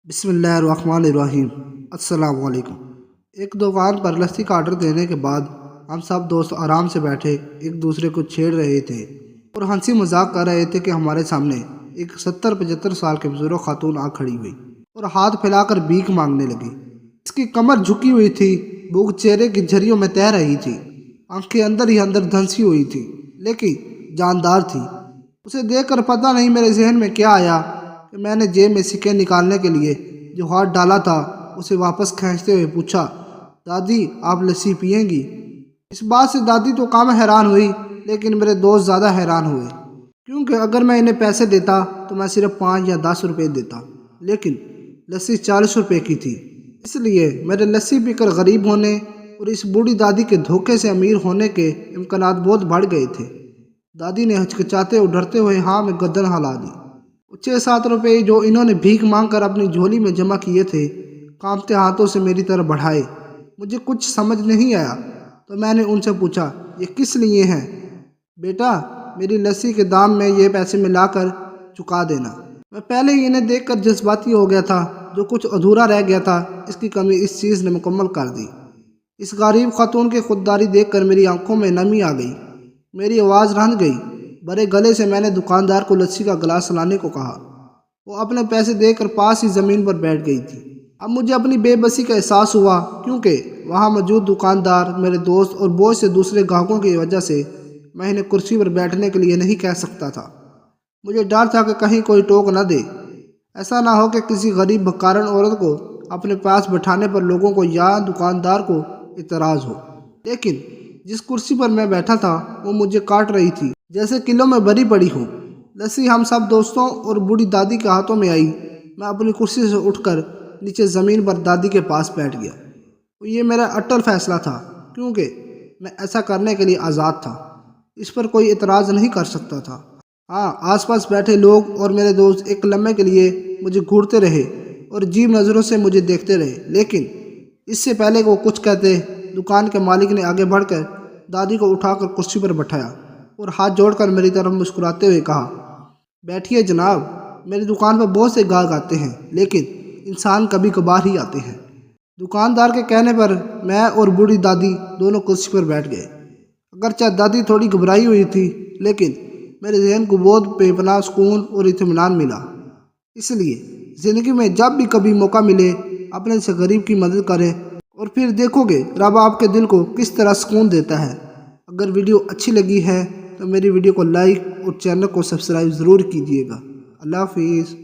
بسم اللہ الرحمن الرحیم۔ السلام علیکم۔ ایک دکان پر لسی کا آرڈر دینے کے بعد ہم سب دوست آرام سے بیٹھے ایک دوسرے کو چھیڑ رہے تھے اور ہنسی مذاق کر رہے تھے کہ ہمارے سامنے ایک 70-75 سال کے بزرگ خاتون آ کھڑی ہوئی اور ہاتھ پھیلا کر بھیک مانگنے لگی۔ اس کی کمر جھکی ہوئی تھی، بھوک چہرے کی جھریوں میں تہ رہی تھی، آنکھیں اندر ہی اندر دھنسی ہوئی تھی لیکن جاندار تھی۔ اسے دیکھ کر پتہ نہیں میرے ذہن میں کیا آیا کہ میں نے جیب میں سکے نکالنے کے لیے جو ہاتھ ڈالا تھا اسے واپس کھینچتے ہوئے پوچھا، دادی آپ لسی پئیں گی؟ اس بات سے دادی تو کم حیران ہوئی لیکن میرے دوست زیادہ حیران ہوئے، کیونکہ اگر میں انہیں پیسے دیتا تو میں صرف 5 یا 10 روپے دیتا، لیکن لسی 40 روپے کی تھی۔ اس لیے میرے لسی پی کر غریب ہونے اور اس بوڑھی دادی کے دھوکے سے امیر ہونے کے امکانات بہت بڑھ گئے تھے۔ دادی نے ہچکچاتے اور ڈرتے ہوئے ہاں میں گردن ہلا دی۔ 6-7 روپے جو انہوں نے بھیک مانگ کر اپنی جھولی میں جمع کیے تھے کانپتے ہاتھوں سے میری طرف بڑھائے۔ مجھے کچھ سمجھ نہیں آیا تو میں نے ان سے پوچھا، یہ کس لیے ہیں؟ بیٹا، میری لسی کے دام میں یہ پیسے ملا کر چکا دینا۔ میں پہلے ہی انہیں دیکھ کر جذباتی ہو گیا تھا، جو کچھ ادھورا رہ گیا تھا اس کی کمی اس چیز نے مکمل کر دی۔ اس غریب خاتون کی خودداری دیکھ کر میری آنکھوں میں نمی آ گئی، میری آواز رنج گئی۔ بڑے گلے سے میں نے دکاندار کو لسی کا گلاس لانے کو کہا۔ وہ اپنے پیسے دے کر پاس ہی زمین پر بیٹھ گئی تھی۔ اب مجھے اپنی بے بسی کا احساس ہوا، کیونکہ وہاں موجود دکاندار میرے دوست اور بہت سے دوسرے گاہکوں کی وجہ سے میں انہیں کرسی پر بیٹھنے کے لیے نہیں کہہ سکتا تھا۔ مجھے ڈر تھا کہ کہیں کوئی ٹوک نہ دے، ایسا نہ ہو کہ کسی غریب بھکارن عورت کو اپنے پاس بٹھانے پر لوگوں کو یا دکاندار کو اعتراض ہو۔ لیکن جس کرسی پر میں بیٹھا تھا وہ مجھے کاٹ رہی تھی جیسے کلوں میں بری پڑی ہو۔ لسی ہم سب دوستوں اور بوڑھی دادی کے ہاتھوں میں آئی۔ میں اپنی کرسی سے اٹھ کر نیچے زمین پر دادی کے پاس بیٹھ گیا۔ یہ میرا اٹل فیصلہ تھا، کیونکہ میں ایسا کرنے کے لیے آزاد تھا، اس پر کوئی اعتراض نہیں کر سکتا تھا۔ ہاں، آس پاس بیٹھے لوگ اور میرے دوست ایک لمحے کے لیے مجھے گھورتے رہے اور عجیب نظروں سے مجھے دیکھتے رہے، لیکن اس سے پہلے کہ وہ کچھ کہتے دکان کے مالک نے آگے بڑھ کر دادی کو اٹھا کر کرسی پر بٹھایا اور ہاتھ جوڑ کر میری طرف مسکراتے ہوئے کہا، بیٹھیے جناب، میری دکان پر بہت سے گاہک آتے ہیں لیکن انسان کبھی کبھار ہی آتے ہیں۔ دکاندار کے کہنے پر میں اور بوڑھی دادی دونوں کرسی پر بیٹھ گئے۔ اگرچہ دادی تھوڑی گھبرائی ہوئی تھی لیکن میرے ذہن کو بہت بے پناہ سکون اور اطمینان ملا۔ اس لیے زندگی میں جب بھی کبھی موقع ملے اپنے سے غریب کی مدد کریں اور پھر دیکھو گے رب آپ کے دل کو کس طرح سکون دیتا ہے۔ اگر ویڈیو اچھی لگی ہے تو میری ویڈیو کو لائک اور چینل کو سبسکرائب ضرور کیجیے گا۔ اللہ حافظ۔